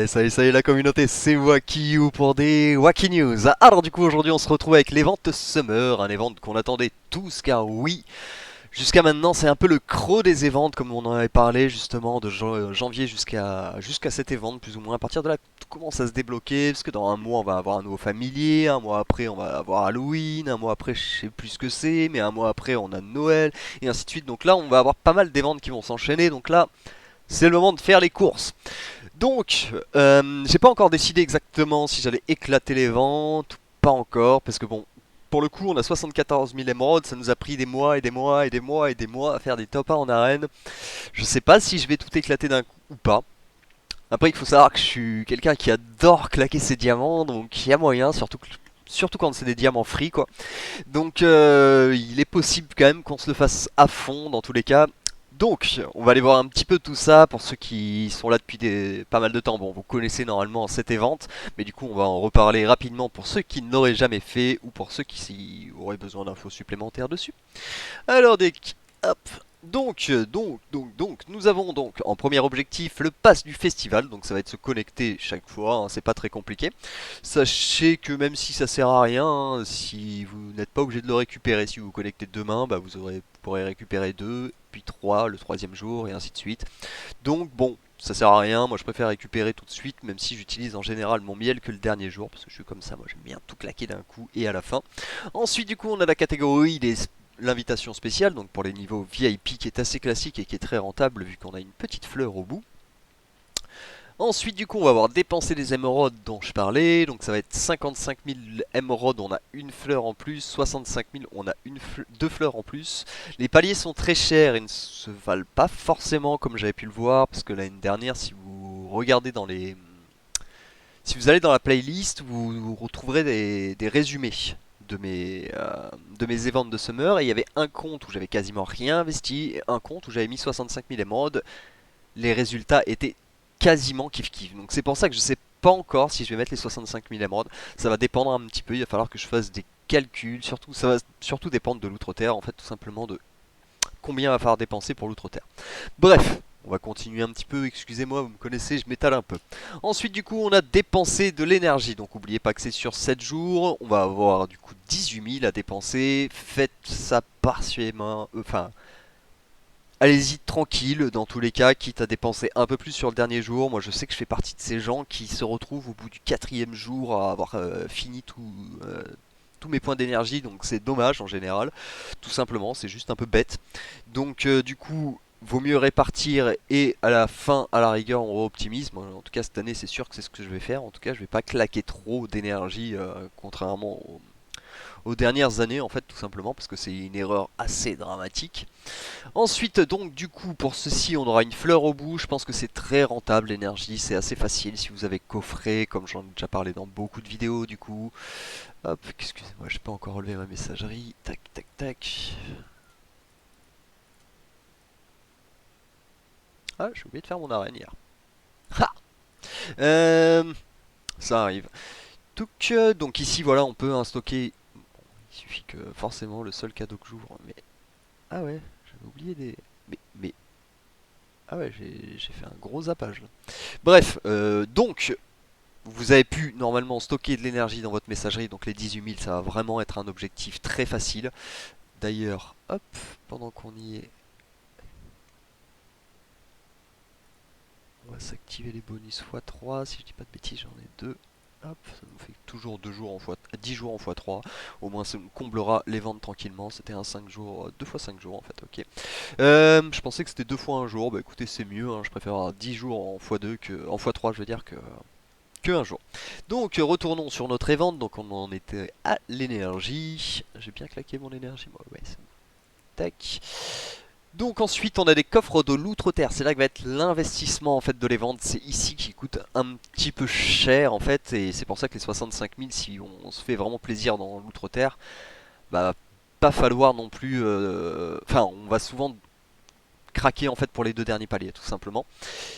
Salut la communauté, c'est Wakiu pour des Wacky News. Alors du coup aujourd'hui on se retrouve avec l'event Summer, un event qu'on attendait tous car oui, jusqu'à maintenant c'est un peu le creux des events comme on en avait parlé justement de janvier jusqu'à cet event plus ou moins. À partir de là tout commence à se débloquer parce que dans un mois on va avoir un nouveau familier, un mois après on va avoir Halloween, un mois après je sais plus ce que c'est, mais un mois après on a Noël et ainsi de suite. Donc là on va avoir pas mal d'events qui vont s'enchaîner, donc là c'est le moment de faire les courses. Donc, j'ai pas encore décidé exactement si j'allais éclater les ventes ou pas encore, parce que bon, pour le coup, on a 74 000 émeraudes, ça nous a pris des mois et des mois et des mois et des mois à faire des top 1 en arène. Je sais pas si je vais tout éclater d'un coup ou pas. Après, il faut savoir que je suis quelqu'un qui adore claquer ses diamants, donc il y a moyen, surtout quand c'est des diamants free quoi. Donc il est possible quand même qu'on se le fasse à fond dans tous les cas. Donc, on va aller voir un petit peu tout ça pour ceux qui sont là depuis pas mal de temps. Bon, vous connaissez normalement cette event, mais du coup, on va en reparler rapidement pour ceux qui ne l'auraient jamais fait ou pour ceux qui auraient besoin d'infos supplémentaires dessus. Alors, hop. Donc, nous avons donc en premier objectif le pass du festival, donc ça va être se connecter chaque fois, hein, c'est pas très compliqué. Sachez que même si ça sert à rien, hein, si vous n'êtes pas obligé de le récupérer, si vous vous connectez demain, bah vous pourrez récupérer 2, puis 3 le troisième jour et ainsi de suite. Donc bon, ça sert à rien, moi je préfère récupérer tout de suite, même si j'utilise en général mon miel que le dernier jour, parce que je suis comme ça, moi j'aime bien tout claquer d'un coup et à la fin. Ensuite du coup on a la catégorie l'invitation spéciale, donc pour les niveaux VIP qui est assez classique et qui est très rentable vu qu'on a une petite fleur au bout. Ensuite du coup on va avoir dépensé les émeraudes dont je parlais, donc ça va être 55 000 émeraudes, on a une fleur en plus, 65 000 on a deux fleurs en plus. Les paliers sont très chers et ne se valent pas forcément comme j'avais pu le voir, parce que l'année dernière si vous regardez dans les... Si vous allez dans la playlist, vous retrouverez des résumés de mes events de Summer, et il y avait un compte où j'avais quasiment rien investi, et un compte où j'avais mis 65 000 émeraudes. Les résultats étaient quasiment kiff kiff. Donc c'est pour ça que je sais pas encore si je vais mettre les 65 000 émeraudes. Ça va dépendre un petit peu, il va falloir que je fasse des calculs. Surtout, ça va surtout dépendre de l'outre-terre, en fait, tout simplement de combien va falloir dépenser pour l'outre-terre. Bref, on va continuer un petit peu, excusez-moi, vous me connaissez, je m'étale un peu. Ensuite, du coup, on a dépensé de l'énergie. Donc, n'oubliez pas que c'est sur 7 jours. On va avoir du coup 18 000 à dépenser. Faites ça partiellement. Enfin, allez-y tranquille dans tous les cas, quitte à dépenser un peu plus sur le dernier jour. Moi je sais que je fais partie de ces gens qui se retrouvent au bout du quatrième jour à avoir fini tous mes points d'énergie, donc c'est dommage en général. Tout simplement, c'est juste un peu bête. Donc du coup, vaut mieux répartir et à la fin, à la rigueur, on optimise. Moi, en tout cas cette année c'est sûr que c'est ce que je vais faire. En tout cas je vais pas claquer trop d'énergie contrairement aux dernières années en fait, tout simplement parce que c'est une erreur assez dramatique. Ensuite, donc, du coup, pour ceci, on aura une fleur au bout. Je pense que c'est très rentable, l'énergie. C'est assez facile si vous avez coffret, comme j'en ai déjà parlé dans beaucoup de vidéos, du coup. Hop, excusez-moi, j'ai pas encore relevé ma messagerie. Tac, tac, tac. Ah, j'ai oublié de faire mon arène hier. Ha euh, Ça arrive. Donc ici, voilà, on peut stocker. Bon, il suffit que, forcément, le seul cadeau que j'ouvre. Mais. Ah ouais, j'avais oublié des. Mais. Ah ouais, j'ai fait un gros zappage là. Bref, donc vous avez pu normalement stocker de l'énergie dans votre messagerie, donc les 18 000 ça va vraiment être un objectif très facile. D'ailleurs, hop, pendant qu'on y est, on va s'activer les bonus x3, si je dis pas de bêtises j'en ai deux. Hop, ça nous fait toujours 2 jours en fois, 10 jours en x3. Au moins ça nous comblera les ventes tranquillement. C'était un 5 jours, 2 fois 5 jours en fait, ok. Je pensais que c'était 2 fois un jour. Bah écoutez, c'est mieux, hein. Je préfère avoir 10 jours en x2 que en x3, je veux dire, que un jour. Donc retournons sur notre event. Donc on en était à l'énergie. J'ai bien claqué mon énergie, moi. Ouais, c'est bon. Tac. Donc ensuite on a des coffres de l'outre-terre, c'est là que va être l'investissement en fait de les vendre, c'est ici qui coûte un petit peu cher en fait, et c'est pour ça que les 65 000, si on se fait vraiment plaisir dans l'outre-terre, bah pas falloir non plus, enfin on va souvent craquer en fait pour les deux derniers paliers tout simplement.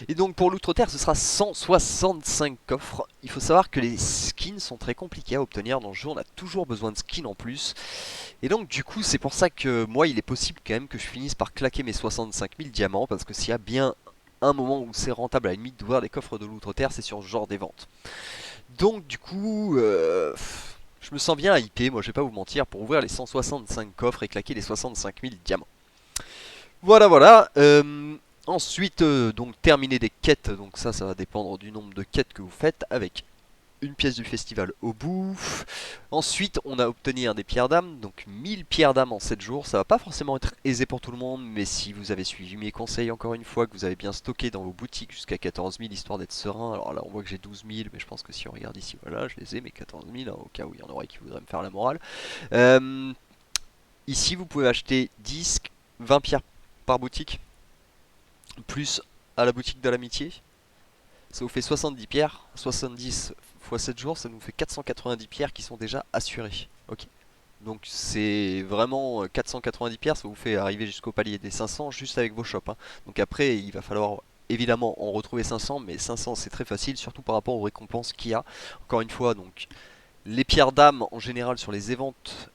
Et donc pour l'outre-terre ce sera 165 coffres. Il faut savoir que les skins sont très compliqués à obtenir dans le jeu, on a toujours besoin de skins en plus. Et donc du coup c'est pour ça que moi il est possible quand même que je finisse par claquer mes 65 000 diamants, parce que s'il y a bien un moment où c'est rentable à la limite d'ouvrir des coffres de l'outre-terre, c'est sur ce genre des ventes. Donc du coup, je me sens bien hypé, moi je vais pas vous mentir, pour ouvrir les 165 coffres et claquer les 65 000 diamants. Voilà, voilà. Ensuite, donc terminer des quêtes, donc ça va dépendre du nombre de quêtes que vous faites avec une pièce du festival au bout. Ensuite, on a obtenu un des pierres d'âme, donc 1000 pierres d'âme en 7 jours. Ça va pas forcément être aisé pour tout le monde, mais si vous avez suivi mes conseils encore une fois, que vous avez bien stocké dans vos boutiques jusqu'à 14 000 histoire d'être serein. Alors là, on voit que j'ai 12 000, mais je pense que si on regarde ici, voilà, je les ai, mes 14 000, hein, au cas où il y en aurait qui voudraient me faire la morale. Euh, Ici, vous pouvez acheter 10, 20 pierres par boutique, plus à la boutique de l'amitié. Ça vous fait 70 pierres, 70 fois 7 jours, ça nous fait 490 pierres qui sont déjà assurées. Ok. Donc c'est vraiment 490 pierres, ça vous fait arriver jusqu'au palier des 500 juste avec vos shops, hein. Donc après, il va falloir évidemment en retrouver 500, mais 500 c'est très facile, surtout par rapport aux récompenses qu'il y a. Encore une fois, donc les pierres d'âme en général sur les éventes,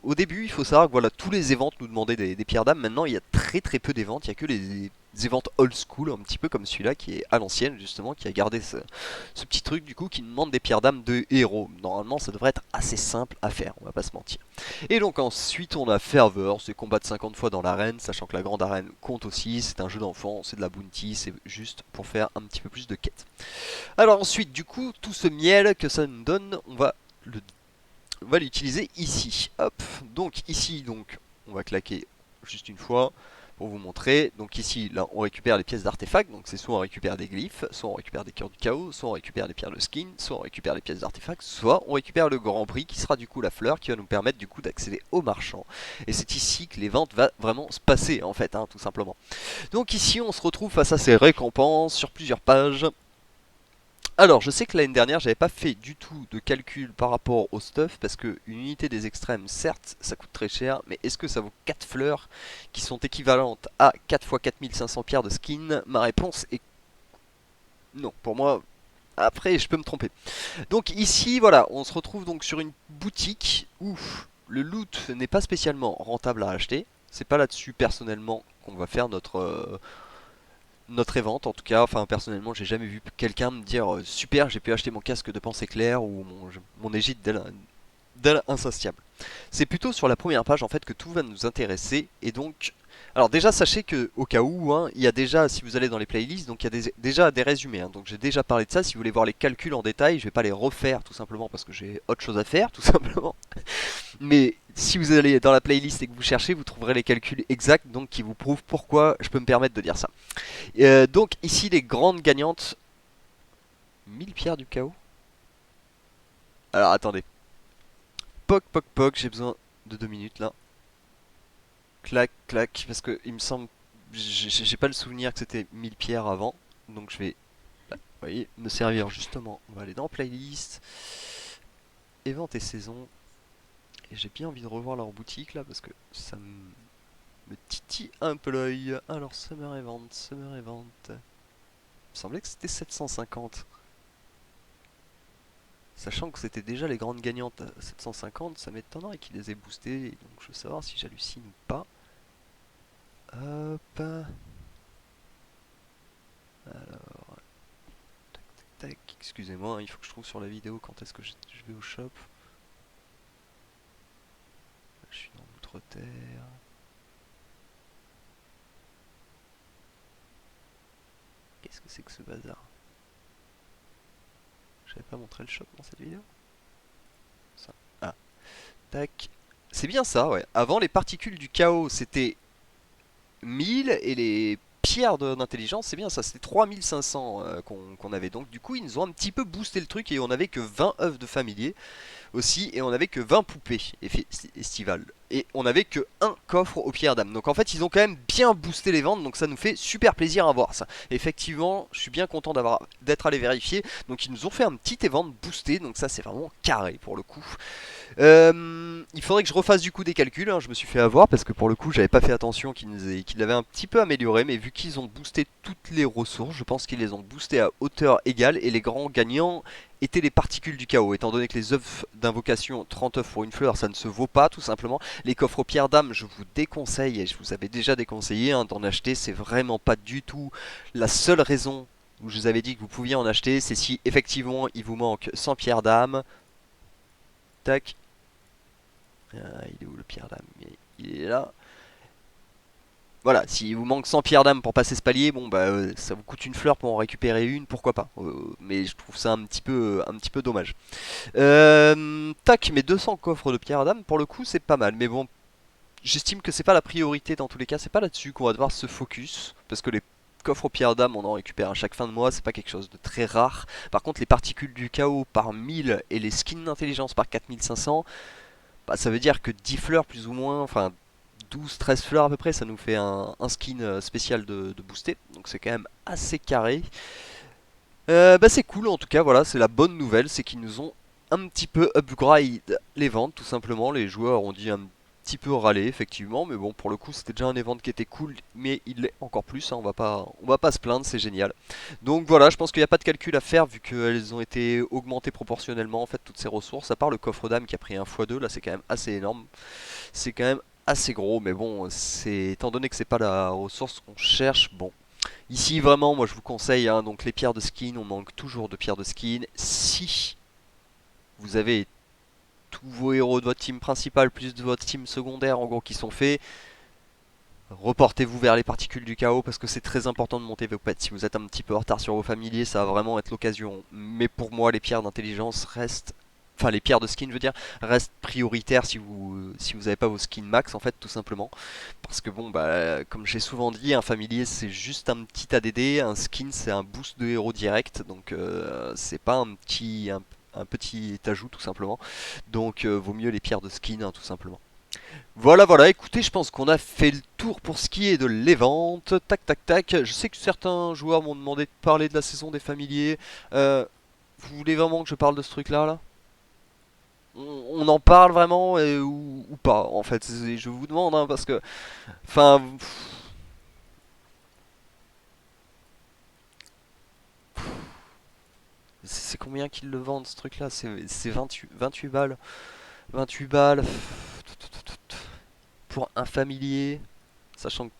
au début il faut savoir que voilà, tous les éventes nous demandaient des pierres d'âme. Maintenant il y a très peu d'éventes, il n'y a que les éventes old school, un petit peu comme celui-là qui est à l'ancienne justement, qui a gardé ce petit truc du coup qui demande des pierres d'âme de héros. Normalement ça devrait être assez simple à faire, on va pas se mentir. Et donc ensuite on a Fervor, c'est combattre 50 fois dans l'arène, sachant que la grande arène compte aussi, c'est un jeu d'enfant, c'est de la bounty, c'est juste pour faire un petit peu plus de quêtes. Alors ensuite du coup tout ce miel que ça nous donne, le on va l'utiliser ici. Hop. Donc ici, donc, on va claquer juste une fois pour vous montrer. Donc ici, là, on récupère les pièces d'artefacts. Donc c'est soit on récupère des glyphes, soit on récupère des cœurs du chaos, soit on récupère des pierres de skin, soit on récupère les pièces d'artefacts, soit on récupère le grand prix qui sera du coup la fleur qui va nous permettre du coup d'accéder au marchand. Et c'est ici que les ventes vont vraiment se passer en fait, hein, tout simplement. Donc ici, on se retrouve face à ces récompenses sur plusieurs pages. Alors, je sais que l'année dernière, j'avais pas fait du tout de calcul par rapport au stuff, parce que une unité des extrêmes, certes, ça coûte très cher, mais est-ce que ça vaut 4 fleurs qui sont équivalentes à 4 fois 4500 pierres de skin? Ma réponse est non. Pour moi, après, je peux me tromper. Donc ici, voilà, on se retrouve donc sur une boutique où le loot n'est pas spécialement rentable à acheter. C'est pas là-dessus, personnellement, qu'on va faire notre évente en tout cas. Enfin personnellement j'ai jamais vu quelqu'un me dire super j'ai pu acheter mon casque de pensée claire ou mon égide d'elle insatiable. C'est plutôt sur la première page en fait que tout va nous intéresser. Et donc alors déjà sachez que au cas où hein, il y a déjà, si vous allez dans les playlists, donc il y a déjà des résumés hein. Donc j'ai déjà parlé de ça. Si vous voulez voir les calculs en détail, je vais pas les refaire tout simplement parce que j'ai autre chose à faire tout simplement. Mais si vous allez dans la playlist et que vous cherchez, vous trouverez les calculs exacts donc qui vous prouvent pourquoi je peux me permettre de dire ça. Donc ici les grandes gagnantes. 1000 pierres du chaos. Alors attendez. Poc poc poc, j'ai besoin de 2 minutes là. Clac clac, parce que il me semble. J'ai pas le souvenir que c'était 1000 pierres avant. Donc je vais, là, vous voyez, me servir justement. On va aller dans playlist. Évente et saison. Et j'ai bien envie de revoir leur boutique là parce que ça me titille un peu l'œil. Alors Summer Event, Summer Event. Il me semblait que c'était 750. Sachant que c'était déjà les grandes gagnantes à 750, ça m'étonnerait qu'ils les aient boostées. Donc je veux savoir si j'hallucine ou pas. Hop. Alors. Tac tac tac. Excusez-moi, il faut que je trouve sur la vidéo quand est-ce que je vais au shop. Je suis dans l'outre-terre. Qu'est-ce que c'est que ce bazar? J'avais pas montré le shop dans cette vidéo? Ça. Ah. Tac. C'est bien ça, ouais. Avant, les particules du chaos, c'était 1000 et les pierres d'intelligence, c'est bien ça, c'était 3500 qu'on avait. Donc du coup, ils nous ont un petit peu boosté le truc et on avait que 20 œufs de familier aussi et on avait que 20 poupées estivales. Et on avait que un coffre aux pierres d'âme. Donc en fait, ils ont quand même bien boosté les ventes, donc ça nous fait super plaisir à voir ça. Effectivement, je suis bien content d'être allé vérifier. Donc ils nous ont fait un petit event boosté, donc ça c'est vraiment carré pour le coup. Il faudrait que je refasse du coup des calculs, hein. Je me suis fait avoir parce que pour le coup j'avais pas fait attention qu'ils l'avaient un petit peu amélioré, mais vu qu'ils ont boosté toutes les ressources, je pense qu'ils les ont boosté à hauteur égale et les grands gagnants étaient les particules du chaos. Étant donné que les œufs d'invocation, 30 œufs pour une fleur, ça ne se vaut pas tout simplement. Les coffres aux pierres d'âme, je vous déconseille, et je vous avais déjà déconseillé d'en acheter. C'est vraiment pas du tout la seule raison où je vous avais dit que vous pouviez en acheter. C'est si effectivement il vous manque 100 pierres d'âme. Tac. Il est où le pierre d'âme? Il est là. Voilà, s'il vous manque 100 pierres d'âme pour passer ce palier, bon bah ça vous coûte une fleur pour en récupérer une, pourquoi pas. Mais je trouve ça un petit peu dommage. Tac, mes 200 coffres de pierres d'âme, pour le coup c'est pas mal. Mais bon, j'estime que c'est pas la priorité dans tous les cas, c'est pas là-dessus qu'on va devoir se focus. Parce que les coffres aux pierres d'âme, on en récupère à chaque fin de mois, c'est pas quelque chose de très rare. Par contre, les particules du chaos par 1000 et les skins d'intelligence par 4500, bah, ça veut dire que 10 fleurs plus ou moins, enfin 12-13 fleurs à peu près, ça nous fait un skin spécial de booster. Donc c'est quand même assez carré. Bah c'est cool en tout cas, voilà, c'est la bonne nouvelle, c'est qu'ils nous ont un petit peu upgrade les ventes tout simplement. Les joueurs ont dit un petit peu râler effectivement, mais bon pour le coup c'était déjà un event qui était cool, mais il l'est encore plus, hein, on va pas se plaindre, c'est génial. Donc voilà, je pense qu'il n'y a pas de calcul à faire vu qu'elles ont été augmentées proportionnellement en fait toutes ces ressources, à part le coffre d'âme qui a pris un x2, là c'est quand même assez énorme. C'est quand même assez gros, mais bon, c'est étant donné que c'est pas la ressource qu'on cherche, bon. Ici vraiment, moi je vous conseille, hein, donc les pierres de skin, on manque toujours de pierres de skin. Si vous avez tous vos héros de votre team principal plus de votre team secondaire en gros qui sont faits, reportez-vous vers les particules du chaos parce que c'est très important de monter vos pets. Si vous êtes un petit peu en retard sur vos familiers, ça va vraiment être l'occasion. Mais pour moi, les pierres d'intelligence restent, enfin les pierres de skin je veux dire, restent prioritaires si vous n'avez pas vos skins max en fait tout simplement. Parce que bon bah comme j'ai souvent dit, un familier c'est juste un petit ADD, un skin c'est un boost de héros direct, donc c'est pas un petit ajout tout simplement. Donc vaut mieux les pierres de skin hein, tout simplement. Voilà, voilà, écoutez, je pense qu'on a fait le tour pour ce qui est de l'event. Tac, tac, tac. Je sais que certains joueurs m'ont demandé de parler de la saison des familiers. Vous voulez vraiment que je parle de ce truc-là, là? On en parle vraiment ou pas, en fait. Je vous demande, hein, parce que... Enfin... C'est combien qu'ils le vendent, ce truc-là? C'est 28 balles. 28 balles. Pour un familier. Sachant que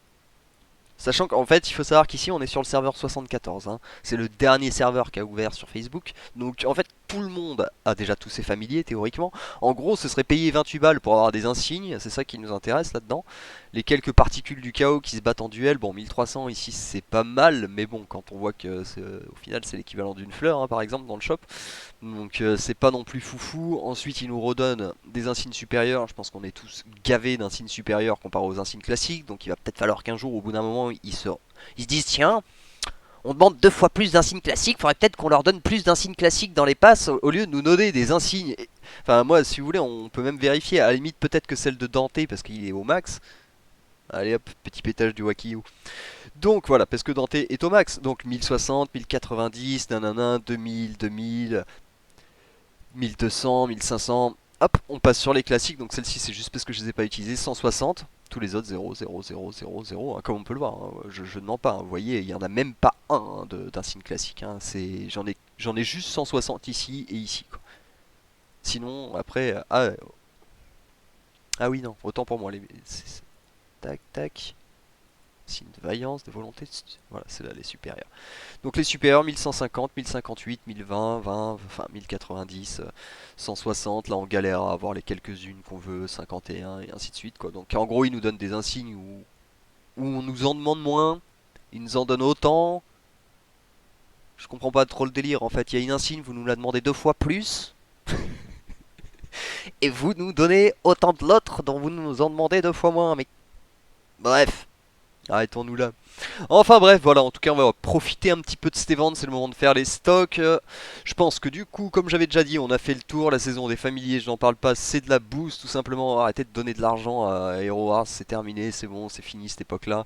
Sachant qu'en fait, il faut savoir qu'ici on est sur le serveur 74, hein. C'est le dernier serveur qui a ouvert sur Facebook. Donc en fait, tout le monde a déjà tous ses familiers théoriquement. En gros, ce serait payer 28 balles pour avoir des insignes, c'est ça qui nous intéresse là-dedans. Les quelques particules du chaos qui se battent en duel, bon 1300 ici c'est pas mal, mais bon quand on voit que au final c'est l'équivalent d'une fleur hein, par exemple dans le shop. Donc c'est pas non plus foufou. Ensuite il nous redonne des insignes supérieurs. Je pense qu'on est tous gavés d'insignes supérieurs comparé aux insignes classiques. Donc il va peut-être falloir qu'un jour au bout d'un moment ils se disent tiens, on demande 2 fois plus d'insignes classiques, faudrait peut-être qu'on leur donne plus d'insignes classiques dans les passes au lieu de nous donner des insignes. Enfin moi si vous voulez on peut même vérifier, à la limite peut-être que celle de Dante parce qu'il est au max. Allez hop, petit pétage du Wakiyu. Donc voilà, parce que Dante est au max. Donc 1060, 1090, nanana, 2000, 2000, 1200, 1500. Hop, on passe sur les classiques. Donc celle-ci, c'est juste parce que je les ai pas utilisées. 160. Tous les autres, 0, 0, 0, 0, 0. Hein, comme on peut le voir. Hein. Je ne mens pas. Hein. Vous voyez, il n'y en a même pas un hein, d'un signe classique. Hein. J'en ai juste 160 ici et ici. Quoi. Sinon, après. Ah oui, non. Autant pour moi. Tac, tac. Signe de vaillance, de volonté. Voilà, c'est là les supérieurs. Donc les supérieurs 1150, 1058, 1020, 20, enfin 1090, 160. Là on galère à avoir les quelques-unes qu'on veut, 51 et ainsi de suite quoi. Donc en gros ils nous donnent des insignes où on nous en demande moins, ils nous en donnent autant. Je comprends pas trop le délire en fait. Il y a une insigne, vous nous la demandez 2 fois plus. Et vous nous donnez autant de l'autre dont vous nous en demandez 2 fois moins. Mais bref, arrêtons-nous là. Enfin bref, voilà, en tout cas on va profiter un petit peu de cette ventes, c'est le moment de faire les stocks. Je pense que du coup, comme j'avais déjà dit, on a fait le tour, la saison des familiers, je n'en parle pas, c'est de la boost tout simplement. Arrêtez de donner de l'argent à Hero Wars, c'est terminé, c'est bon, c'est fini cette époque-là.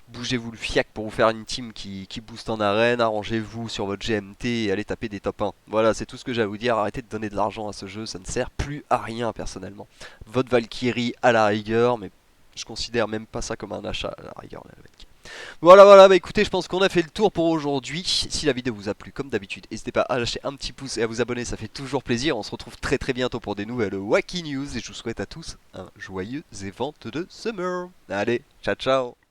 Bougez-vous le fiac pour vous faire une team qui booste en arène, arrangez-vous sur votre GMT et allez taper des top 1. Voilà, c'est tout ce que j'ai à vous dire, arrêtez de donner de l'argent à ce jeu, ça ne sert plus à rien personnellement. Votre Valkyrie à la rigueur, mais je considère même pas ça comme un achat à la rigueur. Voilà, bah écoutez, je pense qu'on a fait le tour pour aujourd'hui. Si la vidéo vous a plu, comme d'habitude, n'hésitez pas à lâcher un petit pouce et à vous abonner, ça fait toujours plaisir. On se retrouve très bientôt pour des nouvelles Wacky News et je vous souhaite à tous un joyeux évent de Summer. Allez, ciao ciao.